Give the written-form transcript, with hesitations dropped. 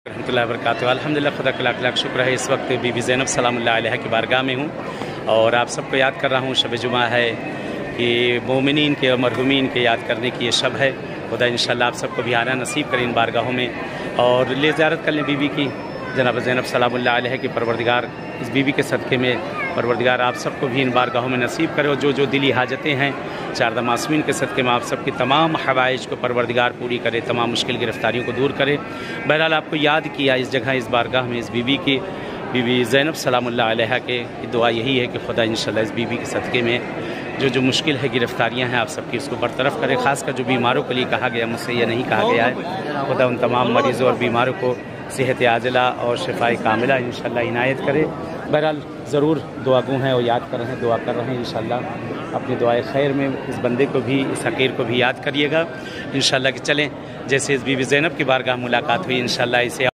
रहमतुल्लाहि व बरकातुहू। अल्हम्दुलिल्लाह, खुदा का लाख लाख शुक्र है। इस वक्त बीबी ज़ैनब सलामुल्लाह अलैहा की बारगाह में हूँ और आप सबको याद कर रहा हूँ। शब जुमा है कि मोमिनीन के और मरहुमीन के याद करने की ये शब है। खुदा इंशाअल्लाह आप सबको भी आना नसीब करें इन बारगाहों में और ले ज़ियारत कर लें बीबी की, जनाब ज़ैनब सलामुल्लाह अलैहा की। परवरदिगार इस बीबी के सदक़े में परवरदिगार आप सबको भी इन बारगाहों में नसीब करे और जो दिली हाजतें हैं चारदा मासूमीन के सदक़े में आप सबकी तमाम हवाइज को परवरदिगार पूरी करे, तमाम मुश्किल गिरफ्तारियों को दूर करे। बहरहाल आपको याद किया इस जगह, इस बारगाह में इस बीबी की, बीबी ज़ैनब सलामुल्लाह अलैहा के दुआ यही है कि खुदा इंशाअल्लाह इस बीबी के सदक़े में जो मुश्किल है, गिरफ्तारियाँ हैं, आप सबकी उसको बरतरफ करे। ख़ासकर जो बीमारों के लिए कहा गया, मुझसे यह नहीं कहा गया है, खुदा उन तमाम मरीज़ों और बीमारों को सेहत आजिला और शिफाए कामिला इंशाअल्लाह इनायत करे। बहरहाल ज़रूर दुआगो हैं और याद कर रहे हैं, दुआ कर रहे हैं। इंशाअल्लाह अपनी दुआए खैर में इस बंदे को भी, इस हकीर को भी याद करिएगा इंशाअल्लाह कि चलें जैसे इस बीबी ज़ैनब की बारगाह मुलाकात हुई इंशाअल्लाह इसे